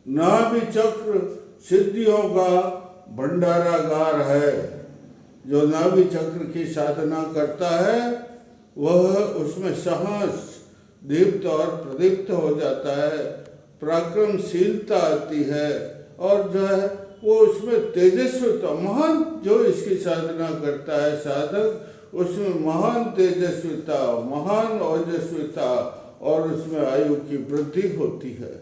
नाभि चक्र सिद्धियों का भंडारागार है। जो नाभि चक्र की साधना करता है वह उसमें साहस दीप्त और प्रदीप्त हो जाता है, पराक्रमशीलता आती है और जो है वो उसमें तेजस्विता, महान जो इसकी साधना करता है साधक, उसमें महान तेजस्विता, महान ओजस्विता और उसमें आयु की वृद्धि होती है।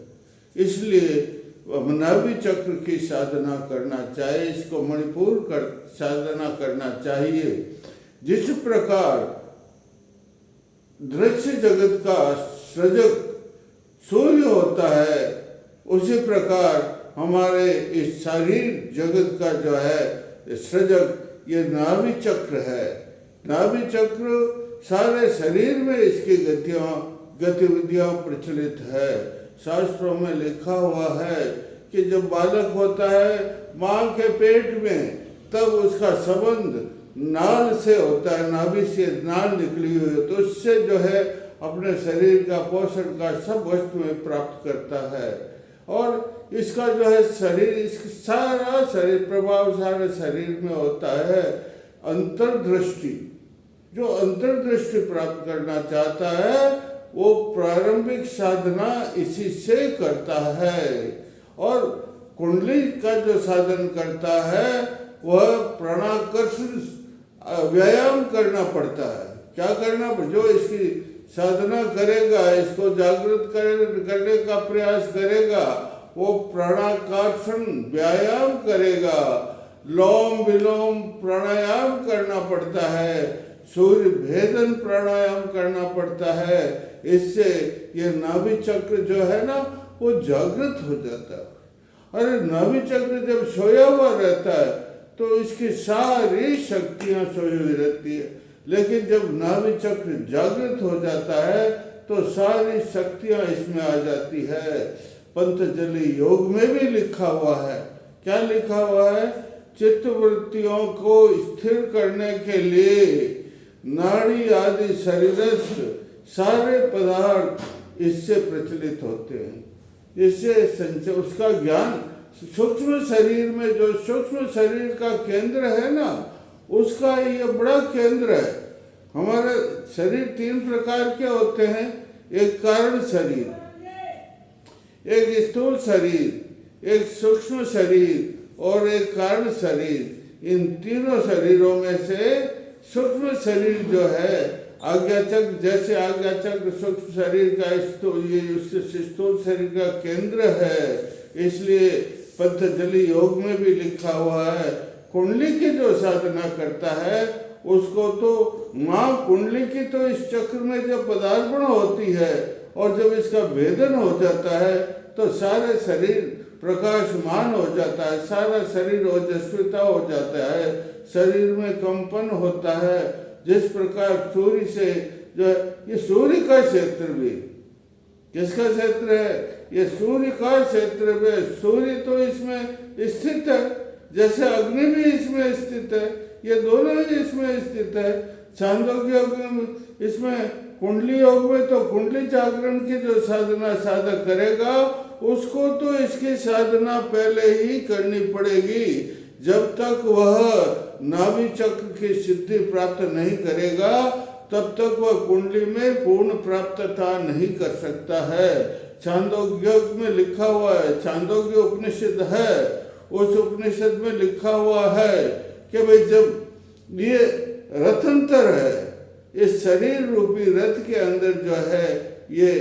इसलिए नाभि चक्र की साधना करना चाहिए, इसको मणिपुर कर साधना करना चाहिए। जिस प्रकार दृश्य जगत का सृजक सूर्य होता है, उसी प्रकार हमारे इस शरीर जगत का जो है सृजक ये नाभि चक्र है। नाभि चक्र सारे शरीर में इसकी गतिविधियां प्रचलित है। शास्त्रों में लिखा हुआ है कि जब बालक होता है माँ के पेट में, तब उसका संबंध नाल से होता है, नाभि से नाल निकली हुई है, तो उससे जो है अपने शरीर का पोषण का सब वस्तु में प्राप्त करता है। और इसका जो है शरीर, इसका सारा शरीर प्रभाव सारे शरीर में होता है। अंतर्दृष्टि, जो अंतर्दृष्टि प्राप्त करना चाहता है वो प्रारंभिक साधना इसी से करता है। और कुंडली का जो साधन करता है वह प्राणाकर्षण व्यायाम करना पड़ता है। क्या करना, जो इसकी साधना करेगा, इसको जागृत करने का प्रयास करेगा, वो प्राणाकर्षण व्यायाम करेगा, लोम विलोम प्राणायाम करना पड़ता है, सूर्य भेदन प्राणायाम करना पड़ता है। इससे ये नाभि चक्र जो है ना वो जागृत हो जाता है। अरे नाभि चक्र जब सोया हुआ रहता है तो इसकी सारी शक्तियां सोई हुई रहती है, लेकिन जब नाभि चक्र जागृत हो जाता है तो सारी शक्तियां इसमें आ जाती है। पंतजलि योग में भी लिखा हुआ है, क्या लिखा हुआ है, चित्तवृत्तियों को स्थिर करने के लिए नाड़ी आदि शरीरस्थ सारे पदार्थ इससे प्रचलित होते हैं। इससे उसका ज्ञान सूक्ष्म शरीर में, जो सूक्ष्म शरीर का केंद्र है ना, उसका ये बड़ा केंद्र है। हमारे शरीर तीन प्रकार के होते हैं, एक कारण शरीर, एक स्थूल शरीर, एक सूक्ष्म शरीर और एक कारण शरीर। इन तीनों शरीरों में से सूक्ष्म शरीर जो है आज्ञा चक्र, जैसे आज्ञा चक्र सूक्ष्म शरीर का स्थूल शरीर का केंद्र है। इसलिए पतंजलि योग में भी लिखा हुआ है, कुंडली की जो साधना करता है उसको तो माँ कुंडली की तो इस चक्र में जब पदार्पण होती है और जब इसका भेदन हो जाता है तो सारे शरीर प्रकाशमान हो जाता है, सारा शरीर ओजस्विता हो जाता है, शरीर में कंपन होता है। जिस प्रकार सूर्य से जो है, ये सूर्य का क्षेत्र भी किसका क्षेत्र है, ये सूर्य का क्षेत्र में, सूर्य तो इसमें स्थित है, जैसे अग्नि भी इसमें स्थित है, ये दोनों ही इसमें स्थित है। छांदोग्य योग में, इसमें कुंडली योग में तो कुंडली जागरण की जो साधना साधक करेगा उसको तो इसकी साधना पहले ही करनी पड़ेगी। जब तक वह नाभि चक्र की सिद्धि प्राप्त नहीं करेगा तब तक वह कुंडली में पूर्ण प्राप्तता नहीं कर सकता है। छांदोग्य में लिखा हुआ है, छांदोग्य उपनिषद है, उस उपनिषद में लिखा हुआ है कि भाई जब ये रथंतर है, इस शरीर रूपी रथ के अंदर जो है ये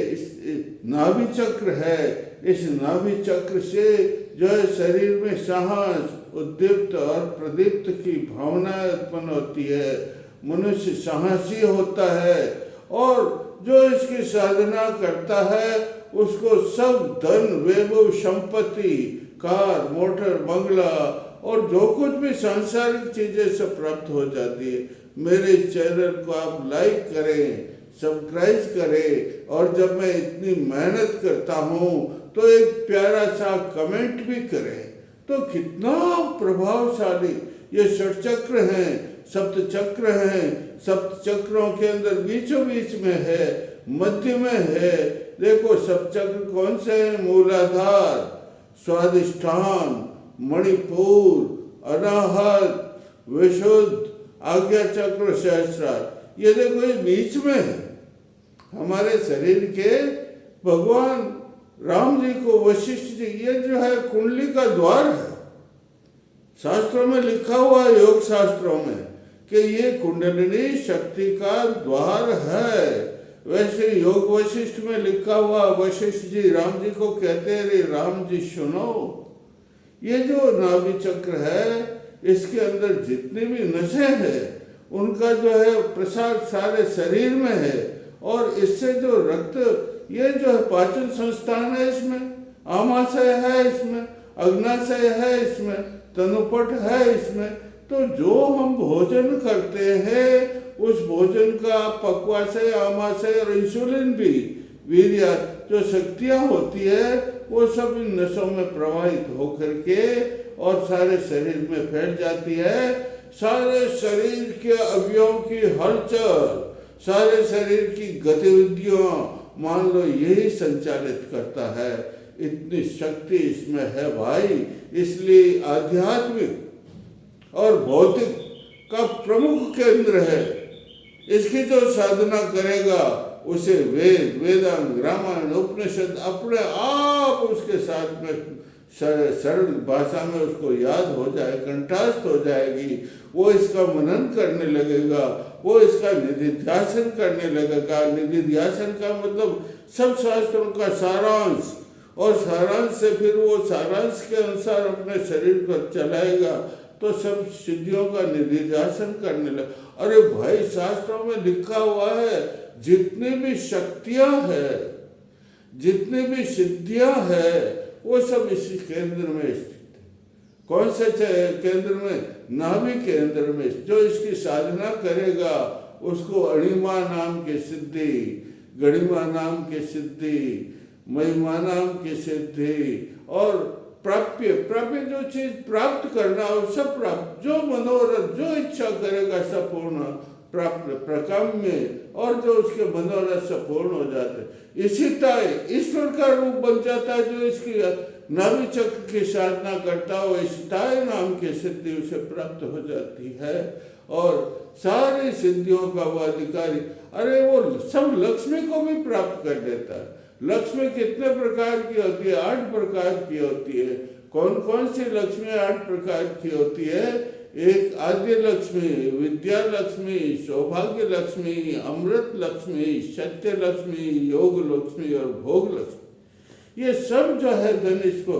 नाभि चक्र है, इस नाभि चक्र से जो है शरीर में साहस, उद्दीप्त और प्रदीप्त की भावना उत्पन्न होती है, मनुष्य साहसी होता है और जो इसकी साधना करता है उसको सब धन वैभव संपत्ति, कार मोटर बंगला और जो कुछ भी सांसारिक चीजें सब प्राप्त हो जाती है। मेरे चैनल को आप लाइक करें, सब्सक्राइब करें और जब मैं इतनी मेहनत करता हूँ तो एक प्यारा सा कमेंट भी करें, तो कितना प्रभावशाली ये षटचक्र हैं, सप्त चक्र हैं। सप्त चक्रों के अंदर बीचों बीच में है, मध्य में है। देखो सप्त चक्र कौन से हैं, मूलाधार, स्वादिष्ठान, मणिपुर, अनाहत, विशुद्ध, आज्ञा चक्र, सहस्रार, ये देखो ये बीच में है। हमारे शरीर के भगवान राम जी को वशिष्ठ जी, ये जो है कुंडली का द्वार है। शास्त्रों में लिखा हुआ है, योग शास्त्रों में, कि ये कुंडलिनी शक्ति का द्वार है। वैसे योग वशिष्ठ में लिखा हुआ, वशिष्ठ जी राम जी को कहते हैं, रे राम जी सुनो, ये जो नाभि चक्र है, इसके अंदर जितने भी नशे हैं उनका जो है प्रसार सारे शरीर में है। और इससे जो रक्त, ये जो है पाचन संस्थान है, इसमें आमाशय है, इसमें अग्नाशय है, इसमें तनुपट है, इसमें तो जो हम भोजन करते हैं उस भोजन का पक्वाशय, आमाशय और इंसुलिन भी, वीर्य, जो शक्तियां होती है वो सब इन नसों में प्रवाहित होकर के और सारे शरीर में फैल जाती है। सारे शरीर के अवयवों की हलचल, सारे शरीर की गतिविधियों, मान लो यही संचालित करता है। इतनी शक्ति इसमें है भाई। इसलिए आध्यात्मिक और भौतिक का प्रमुख केंद्र है। इसकी जो साधना करेगा उसे वेद, वेदांग, रामायण, उपनिषद अपने आप उसके साथ में सरल भाषा में उसको याद हो जाए, कंठस्थ हो जाएगी। वो इसका मनन करने लगेगा, वो इसका निधिध्यासन करने लगेगा। निधिध्यासन का मतलब सब शास्त्रों का सारांश, और सारांश से फिर वो सारांश के अनुसार अपने शरीर को चलाएगा तो सब सिद्धियों का निधिध्यासन करने लगे। अरे भाई, शास्त्रों में लिखा हुआ है जितनी भी शक्तियां है, जितनी भी सिद्धियां है, वो सब इसी केंद्र में स्थित है। कौन से केंद्र में? नाभि केंद्र में। जो इसकी साधना करेगा उसको अणिमा नाम की सिद्धि, गणिमा नाम की सिद्धि, महिमा नाम की सिद्धि और प्राप्य, प्राप्य जो चीज प्राप्त करना और सब प्राप्त, जो मनोरथ, जो इच्छा करेगा सब पूर्ण प्राप्त प्रकाम्य, और जो उसके मनोरथ से पूर्ण हो जाते। इसी ताय ईश्वर का रूप बन जाता है। जो इसकी नाभि चक्र की साधना करता हो, इस ताय नाम की सिद्धि उसे प्राप्त हो जाती है और सारी सिद्धियों का वो अधिकारी। अरे वो सब लक्ष्मी को भी प्राप्त कर देता है। लक्ष्मी कितने प्रकार की होती है? 8 प्रकार की होती है। कौन कौन सी लक्ष्मी 8 प्रकार की होती है? एक आद्य लक्ष्मी, विद्या लक्ष्मी, सौभाग्य लक्ष्मी, अमृत लक्ष्मी, सत्य लक्ष्मी, योग लक्ष्मी और भोग लक्ष्मी। ये सब जो है धन, इसको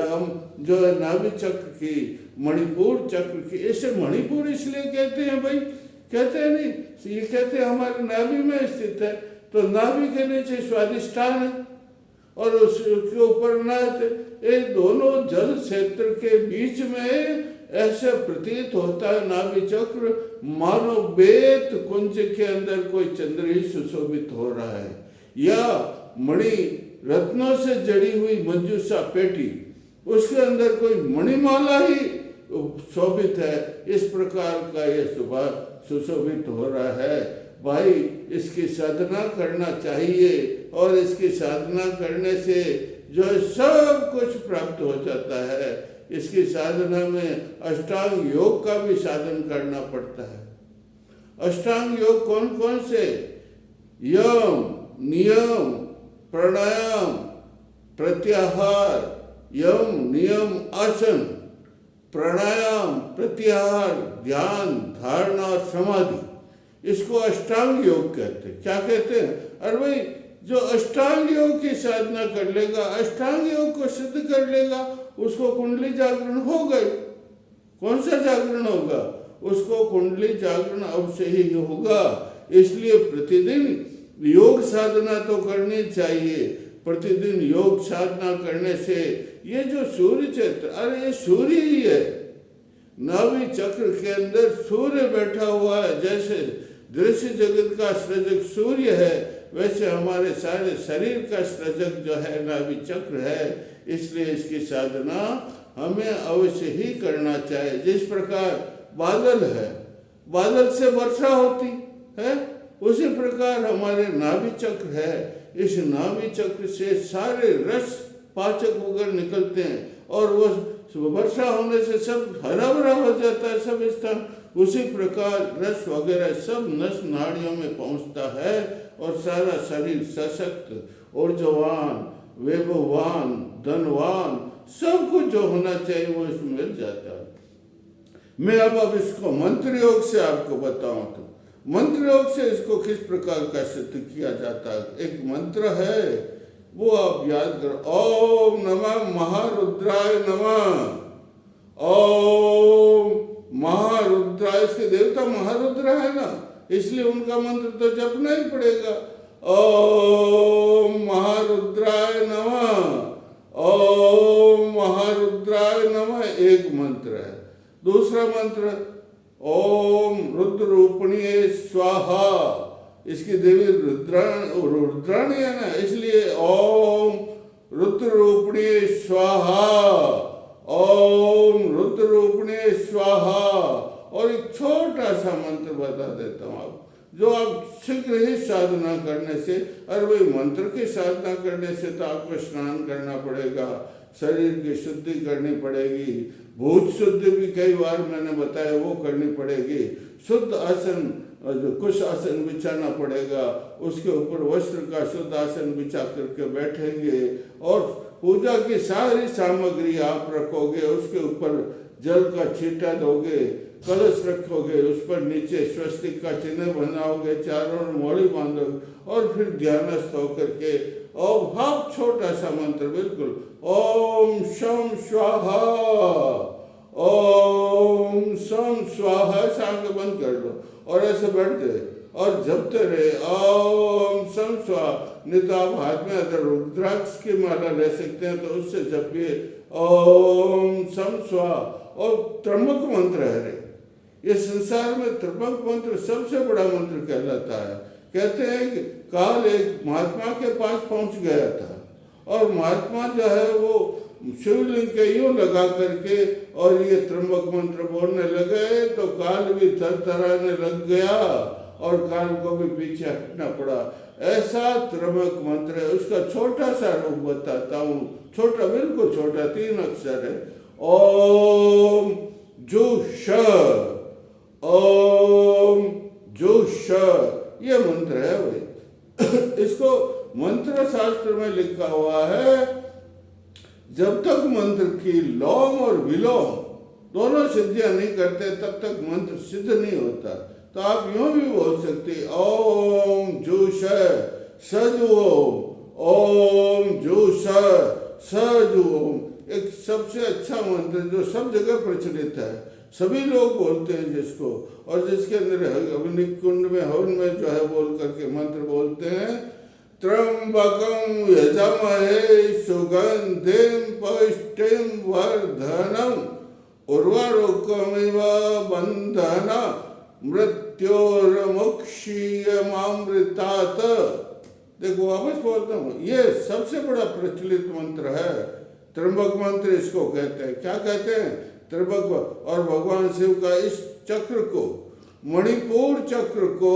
हम जो है नाभि चक्र की, मणिपुर चक्र की, ऐसे मणिपुर इसलिए कहते हैं भाई, कहते हैं नहीं, ये कहते हैं हमारे नाभि में स्थित है। तो नाभि के नीचे स्वादिष्ठान है और उसके ऊपर नाथ। ये दोनों जल क्षेत्र के बीच में ऐसे प्रतीत होता है नाभि चक्र, मानो बेत कुंज के अंदर कोई चंद्र ही सुशोभित हो रहा है, या मणि रत्नों से जड़ी हुई मंजूषा पेटी, उसके अंदर कोई मणिमाला ही शोभित है। इस प्रकार का ये सुशोभित हो रहा है। भाई, इसकी साधना करना चाहिए और इसकी साधना करने से जो सब कुछ प्राप्त हो जाता है। इसकी साधना में अष्टांग योग का भी साधन करना पड़ता है। अष्टांग योग कौन कौन से? यम, नियम, प्राणायाम, प्रत्याहार, यम, नियम, आसन, प्राणायाम, प्रत्याहार, ध्यान, धारणा और समाधि, इसको अष्टांग योग कहते हैं। क्या कहते हैं? अरे भाई, जो अष्टांग योग की साधना कर लेगा, अष्टांग योग को सिद्ध कर लेगा, उसको कुंडली जागरण हो गई। कौन सा जागरण होगा? उसको कुंडली जागरण अवश्य ही होगा। इसलिए प्रतिदिन योग साधना तो करनी चाहिए। प्रतिदिन योग साधना करने से ये जो सूर्य चक्र, अरे ये सूर्य ही है। नाभि चक्र के अंदर सूर्य बैठा हुआ है। जैसे दृश्य जगत का सृजक सूर्य है, वैसे हमारे सारे शरीर का सृजक जो है नाभि चक्र है। इसलिए इसकी साधना हमें अवश्य ही करना चाहिए। जिस प्रकार बादल है, बादल से वर्षा होती है, उसी प्रकार हमारे नाभि चक्र है। इस नाभि चक्र से सारे रस पाचक होकर निकलते हैं और वो वर्षा होने से सब हरा भरा हो जाता है सब स्थान। उसी प्रकार रस वगैरह सब नस नाड़ियों में पहुंचता है और सारा शरीर सशक्त, ऊर्जवान, वैभववान, धनवान, सब कुछ जो होना चाहिए वो इसमें मिल जाता है। मैं अब इसको मंत्र योग से आपको बताऊं तो मंत्र योग से इसको किस प्रकार का सिद्ध किया जाता है। एक मंत्र है वो आप याद करो, ओम नमः महारुद्राय नमः। ओम महारुद्राय, इसके देवता महारुद्र है ना, इसलिए उनका मंत्र तो जपना ही पड़ेगा। ओम महारुद्राय नमः, ओम महारुद्राय नमः एक मंत्र है। दूसरा मंत्र ओम रुद्र रूपणीय स्वाहा, इसकी देवी रुद्राणी है ना, इसलिए ओम रुद्र रूपणीय स्वाहा, ओम रुद्र रूपणीय स्वाहा। और एक छोटा सा मंत्र बता देता हूँ आप, जो आप शीघ्र ही साधना करने से, और वही मंत्र की साधना करने से तो आपको स्नान करना पड़ेगा, शरीर की शुद्धि करनी पड़ेगी, भूत शुद्धि भी कई बार मैंने बताया वो करनी पड़ेगी, शुद्ध आसन कुछ आसन बिछाना पड़ेगा, उसके ऊपर वस्त्र का शुद्ध आसन बिछा करके बैठेंगे और पूजा की सारी सामग्री आप रखोगे, उसके ऊपर जल का छींटा दोगे, कलश रखोगे, उस पर नीचे स्वस्तिक का चिन्ह बनाओगे, चारों ओर मौली बांधोगे और फिर ध्यानस्थ होकर के और बहुत छोटा सा मंत्र बिल्कुल, ओम शम स्वाहा, ओम शम स्वाहा, सांग बंद कर दो और ऐसे बैठ जाए और जपते रहे ओम शम स्वाहा। नहीं तो आप हाथ में अगर रुद्राक्ष की माला ले सकते हैं तो उससे जपिए ओम शम स्वाहा। और त्र्यंबक मंत्र है रे, ये संसार में त्र्यंबक मंत्र सबसे बड़ा मंत्र कहलाता है। कहते हैं कि काल एक महात्मा के पास पहुंच गया था और महात्मा जो है वो शिवलिंग के यूं लगा करके और ये त्र्यंबक मंत्र बोलने लगे तो काल भी थरथराने लग गया और काल को भी पीछे हटना पड़ा। ऐसा त्र्यंबक मंत्र है, उसका छोटा सा रूप बताता हूँ, छोटा बिल्कुल छोटा, 3 अक्षर है, ओम जुष, ओम जुष, ये मंत्र है भाई। इसको मंत्र शास्त्र में लिखा हुआ है, जब तक मंत्र की लोम और विलोम दोनों सिद्धियां नहीं करते तब तक मंत्र सिद्ध नहीं होता। तो आप यूं भी बोल सकते ओम जुष सजु ओम जुष सजु ओम, एक सबसे अच्छा मंत्र जो सब जगह प्रचलित है, सभी लोग बोलते हैं जिसको, और जिसके अंदर अग्नि कुंड में हवन में जो है बोल करके मंत्र बोलते हैं, त्र्यंबकं यजामहे सुगंधिं पुष्टिं वर्धनम् उर्वारुकमिव बन्धनं मृत्योर्मुक्षीयमामृतात्। देखो वापस बोलता हूँ, ये सबसे बड़ा प्रचलित मंत्र है, त्र्यंबक मंत्र इसको कहते हैं। क्या कहते हैं? त्र्यंबक। और भगवान शिव का इस चक्र को, मणिपुर चक्र को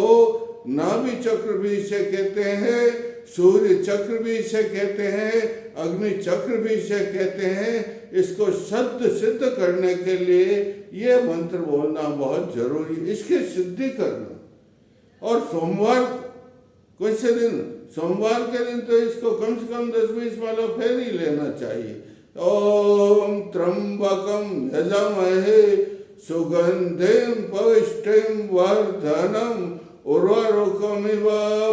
नाभि चक्र भी इसे कहते हैं, सूर्य चक्र भी इसे कहते हैं, अग्नि चक्र भी इसे कहते हैं। इसको शब्द सिद्ध करने के लिए ये मंत्र बोलना बहुत जरूरी, इसकी सिद्धि करना। और सोमवार कोई से दिन, सोमवार के दिन तो इसको कम से कम 10-20 माला फेर ही लेना चाहिए। ओम त्र्यंबकं यजामहे सुगंधिं पुष्टिं वर्धनम् उर्वारुकमिव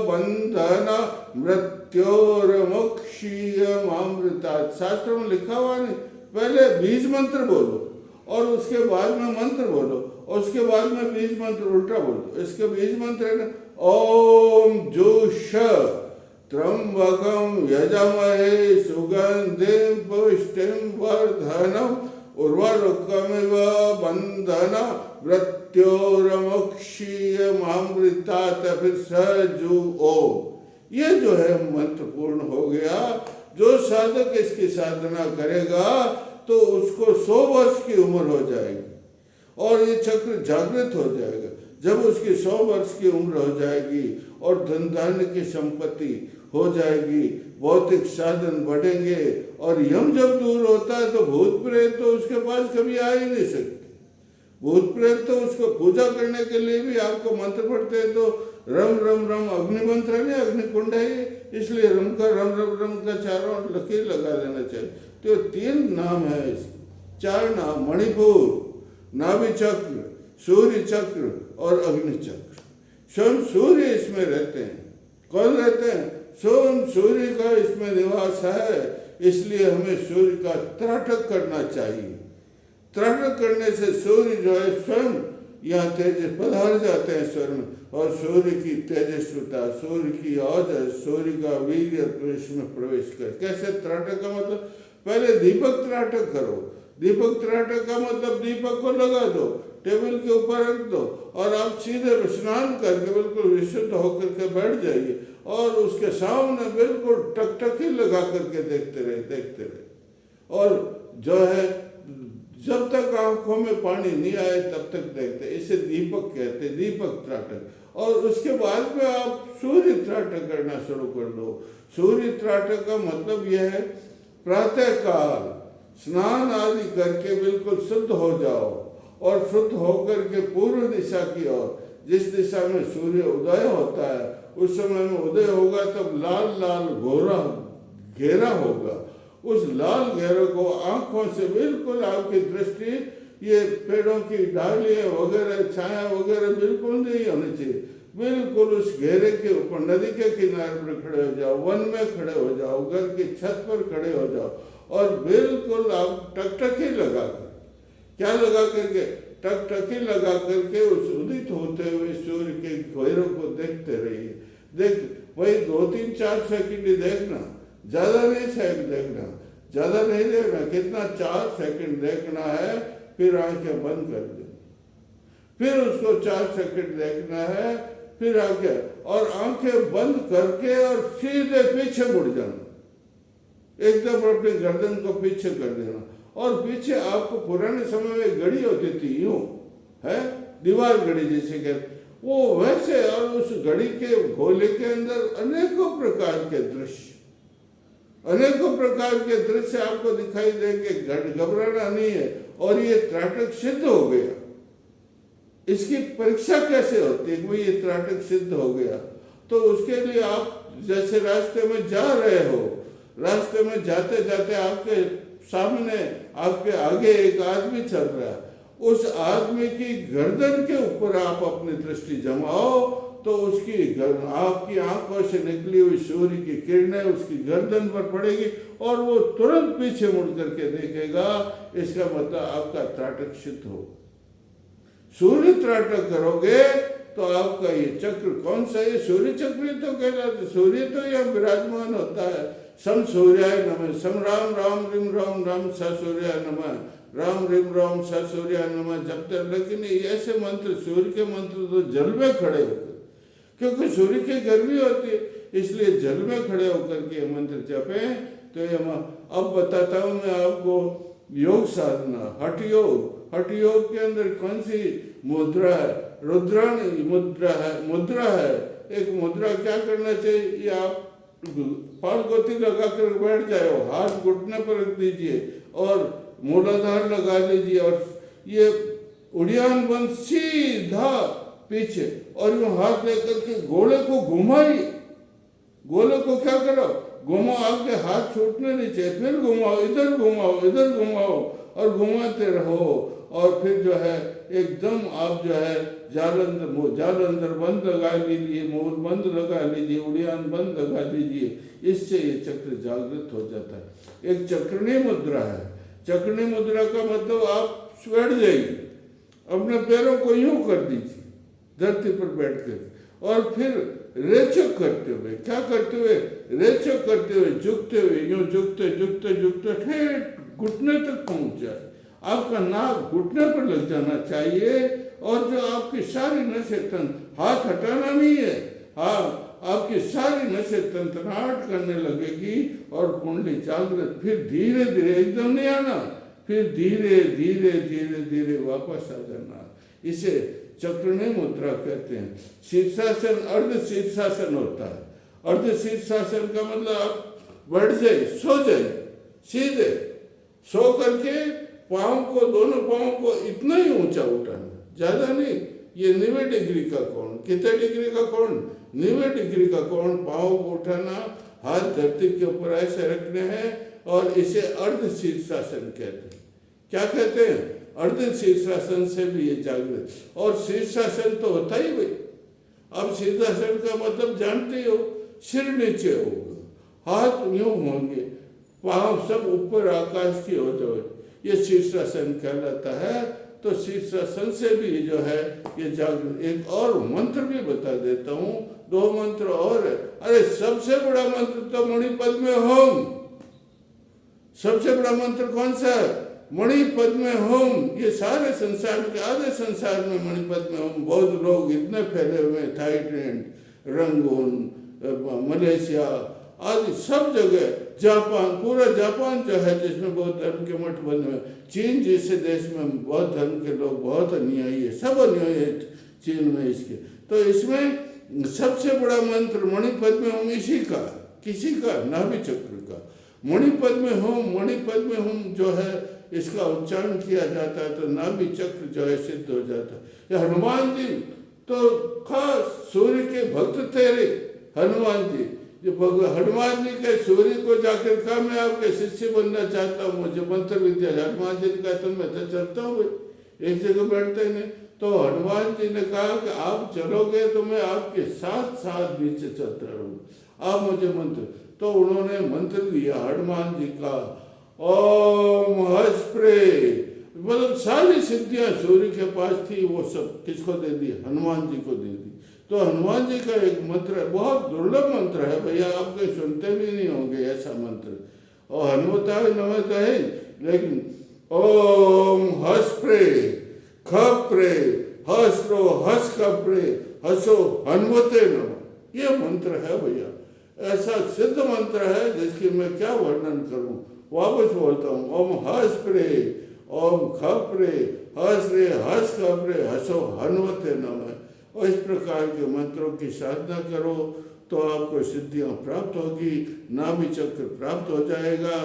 बन्धनं मृत्योर्मुक्षीयमामृतात्। शास्त्रों में लिखा हुआ नहीं, पहले बीज मंत्र बोलो और उसके बाद में मंत्र बोलो और उसके बाद में बीज मंत्र उल्टा बोलो। इसके बीज मंत्र है ना, ओम जुष त्र्यंबकं यजामहे सुगंधिं पुष्टिं वर्धनम् उर्वारुकमिव बन्धनं मृत्योर्मुक्षीयमामृतात्। फिर सजु ओम। ये जो है मंत्र पूर्ण हो गया। जो साधक इसकी साधना करेगा तो उसको 100 वर्ष की उम्र हो जाएगी और ये चक्र जागृत हो जाएगा। जब उसकी 100 वर्ष की उम्र हो जाएगी और धन धान्य की संपत्ति हो जाएगी भौतिक साधन बढ़ेंगे, और यम जब दूर होता है तो भूत प्रेत तो उसके पास कभी आ ही नहीं सकते। भूत प्रेत तो उसको पूजा करने के लिए भी आपको मंत्र पढ़ते हैं तो रम रम रम अग्नि मंत्र है, अग्निकुंड है, इसलिए रम रम का चारों लकीर लगा देना चाहिए। तो 3 नाम है इसके, 4 नाम, मणिपुर, नाभि चक्र, सूर्य चक्र और अग्नि चक्र। स्वयं सूर्य इसमें रहते हैं। कौन रहते हैं? स्वयं सूर्य का इसमें निवास है, इसलिए हमें सूर्य का त्राटक करना चाहिए। त्राटक करने से सूर्य जो है स्वयं यहाँ तेजस पधार जाते हैं स्वर में, और सूर्य की तेजस्विता, सूर्य की औजस, सूर्य का वीर्य तो इसमें प्रवेश कर। कैसे त्राटक का मतलब? पहले दीपक त्राटक करो। दीपक त्राटक का मतलब दीपक को लगा दो, टेबल के ऊपर रख दो, और आप सीधे स्नान करके बिल्कुल विशुद्ध होकर के बैठ जाइए, और उसके सामने बिल्कुल टकटकी लगा करके देखते रहे। और जो है जब तक आंखों में पानी नहीं आए तब तक देखते। इसे दीपक कहते, दीपक त्राटक। और उसके बाद में आप सूर्य त्राटक करना शुरू कर दो। सूर्य त्राटक का मतलब यह है प्रातः काल स्नान आदि करके बिल्कुल शुद्ध हो जाओ, और शुद्ध होकर के पूर्व दिशा की ओर, जिस दिशा में सूर्य उदय होता है उस समय में उदय होगा तब लाल लाल घोरा घेरा होगा। उस लाल घेरे को आंखों से बिल्कुल आपकी दृष्टि ये पेड़ों की डालियां वगैरह छाया वगैरह बिल्कुल नहीं होनी चाहिए। बिल्कुल उस घेरे के ऊपर नदी के किनारे पर खड़े हो जाओ, वन में खड़े हो जाओ, घर की छत पर खड़े हो जाओ, और बिल्कुल आप टकटकी लगा कर, क्या लगा करके? टकटकी लगा करके उस उदित होते हुए सूर्य के घेरों को देखते रहिए। वही 2-3-4 सेकंड ही देखना, ज्यादा नहीं देखना, ज्यादा नहीं देखना। कितना? 4 सेकंड देखना है, फिर आंखें बंद कर देना। फिर उसको 4 सेकंड देखना है, फिर आंखें बंद करके और सीधे पीछे मुड़ जाना। एकदम अपनी गर्दन को पीछे कर देना। और पीछे आपको पुराने समय में घड़ी होती थी, यूं है, दीवार घड़ी जैसे कहते, वो वैसे, और उस घड़ी के गोले के अंदर अनेकों प्रकार के दृश्य, अनेकों प्रकार के दृश्य आपको दिखाई देंगे। घबराना नहीं है। और ये त्राटक सिद्ध हो गया। इसकी परीक्षा कैसे होती है? भाई ये त्राटक सिद्ध हो गया, तो उसके लिए आप जैसे रास्ते में जा रहे हो, रास्ते में जाते जाते आपके सामने, आपके आगे एक आदमी चल रहा है, उस आदमी की गर्दन के ऊपर आप अपनी दृष्टि जमाओ, तो उसकी आपकी आंखों से निकली हुई सूर्य की किरणें उसकी गर्दन पर पड़ेगी, और वो तुरंत पीछे मुड़ करके देखेगा। इसका मतलब आपका त्राटक सिद्ध हो। सूर्य त्राटक करोगे तो आपका ये चक्र कौन सा है? सूर्य चक्र तो कहलाते। सूर्य तो यह विराजमान होता है। सम सूर्याय नमः, सम राम राम रिम राम राम स सूर्याय नमः, राम रिम राम स सूर्याय नमः जपते। लेकिन ऐसे मंत्र, सूर्य के मंत्र तो जल में खड़े होकर, क्योंकि सूर्य की गर्मी होती है, इसलिए जल में खड़े होकर के मंत्र जपे। तो ये अब बताता हूँ मैं आपको योग साधना, हठ योग। हठ योग के अंदर कौन सी मुद्रा है? रुद्राणी मुद्रा है। एक मुद्रा क्या करना चाहिए? ये आप पालगोती लगा कर बैठ जाओ, हाथ घुटने पर रख दीजिए और मूलाधार लगा लीजिए, और ये उड़ियान बंद सीधा पीछे, और यूं हाथ लेकर के गोले को घुमाइए। गोले को क्या करो? घुमाओ, आपके हाथ छूटने नहीं चाहिए। फिर घुमाओ, इधर घुमाओ, इधर घुमाओ, और घुमाते रहो। और फिर जो है एकदम आप जो है जालंधर बंद लगा लीजिए, मूल बंद लगा लीजिए, उड़ियान बंद लगा लीजिए। इससे ये चक्र जागृत हो जाता है। एक चक्रणी मुद्रा है। चक्रणी मुद्रा का मतलब आप बैठ जाइए, अपने पैरों को यूं कर दीजिए धरती पर बैठ कर, और फिर रेचक करते हुए, क्या करते हुए? रेचक करते हुए, झुकते हुए, यूं झुकते झुकते झुकते ठेठ घुटने तक पहुंच जाए। आपका नाक घुटने पर लग जाना चाहिए, और जो आपकी सारी नसें हाथ हटाना नहीं है, हाँ, आपकी सारी नसें तंतनाट करने लगेगी और कुंडली जागृत। फिर धीरे धीरे, एकदम नहीं आना, फिर धीरे धीरे धीरे धीरे वापस आ जाना। इसे चक्रणी मुद्रा कहते हैं। शीर्षासन अर्ध शीर्षासन होता है। अर्ध शीर्षासन का मतलब आप बैठ जाए, सो जाए सीधे, सो करके पाँव को, दोनों पाँव को इतना ही ऊंचा उठाना, ज़्यादा नहीं। ये 90 डिग्री का कोण, कितने डिग्री का कोण? 90 डिग्री का कोण पाँव को उठाना, हाथ धरती के ऊपर ऐसे रखने हैं, और इसे अर्ध शीर्षासन कहते हैं। क्या कहते हैं? अर्ध शीर्षासन से भी ये जागृत। और शीर्षासन तो होता ही भाई, अब शीर्षासन का मतलब जानते हो, सिर नीचे होगा, हाथ यूं होंगे, पाँव सब ऊपर आकाश की हो जाए, ये शीर्षासन कहलाता है। तो शीर्षासन से भी जो है ये जागृत। एक और मंत्र भी बता देता हूँ, 2 मंत्र और है। अरे सबसे बड़ा मंत्र तो मणिपद में होम। सबसे बड़ा मंत्र कौन सा है? मणिपद में होम। ये सारे संसार के, आधे संसार में मणिपद में होम। बौद्ध लोग इतने फैले हुए हैं, थाईलैंड, रंगून, मलेशिया आदि सब जगह, जापान, पूरा जापान जो है जिसमें बौद्ध धर्म के मठ बने हुए, चीन जैसे देश में बौद्ध धर्म के लोग बहुत अनुयायी है, सब अनुयायी है चीन में इसके। तो इसमें सबसे बड़ा मंत्र मणिपद में होम इसी का, किसी का, नाभि चक्र का। मणिपद में होम, मणिपद में होम जो है इसका उच्चारण किया जाता है तो नाभि चक्र जो है सिद्ध हो जाता है। ये हनुमान जी तो खास सूर्य के भक्त थे रे, हनुमान जी। जो हनुमान जी के सूर्य को जाकर कहा मैं आपके शिष्य बनना चाहता हूँ, मुझे मंत्र विद्या। हनुमान जी ने कहा तो मैं तो चलता हूँ, एक जगह बैठते नहीं। तो हनुमान जी ने कहा कि आप चलोगे तो मैं आपके साथ साथ नीचे चलता रहूँगा, आप मुझे मंत्र। तो उन्होंने मंत्र दिया हनुमान जी का, ओम हस्प्रे, मतलब सारी सिद्धियां सूर्य के पास थी, वो सब किसको दे दी? हनुमान जी को दे दी। तो हनुमान जी का एक मंत्र है, बहुत दुर्लभ मंत्र है भैया, आप कहीं सुनते भी नहीं होंगे ऐसा मंत्र। और हनुमताय नमः तो है, लेकिन ओम हस्प्रे खप्रे हस्रो हस खप्रे हसो हनुमते नमः, ये मंत्र है भैया। ऐसा सिद्ध मंत्र है जिसकी मैं क्या वर्णन करूं। वापस बोलता हूँ, ओम हस्प्रे ओम खप्रे हस्रे हस खप्रे हसो हनुमते नमः। और इस प्रकार के मंत्रों की साधना करो तो आपको सिद्धियां प्राप्त होगी, नाभि चक्र प्राप्त हो जाएगा।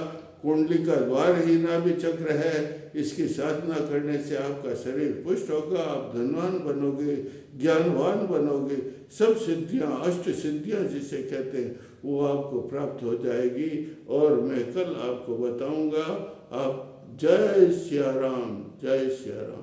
कुंडली का द्वार ही नाभि चक्र है, इसकी साधना करने से आपका शरीर पुष्ट होगा, आप धनवान बनोगे, ज्ञानवान बनोगे, सब सिद्धियां, अष्ट सिद्धियां जिसे कहते हैं वो आपको प्राप्त हो जाएगी। और मैं कल आपको बताऊंगा। आप जय सिया राम, जय सिया राम।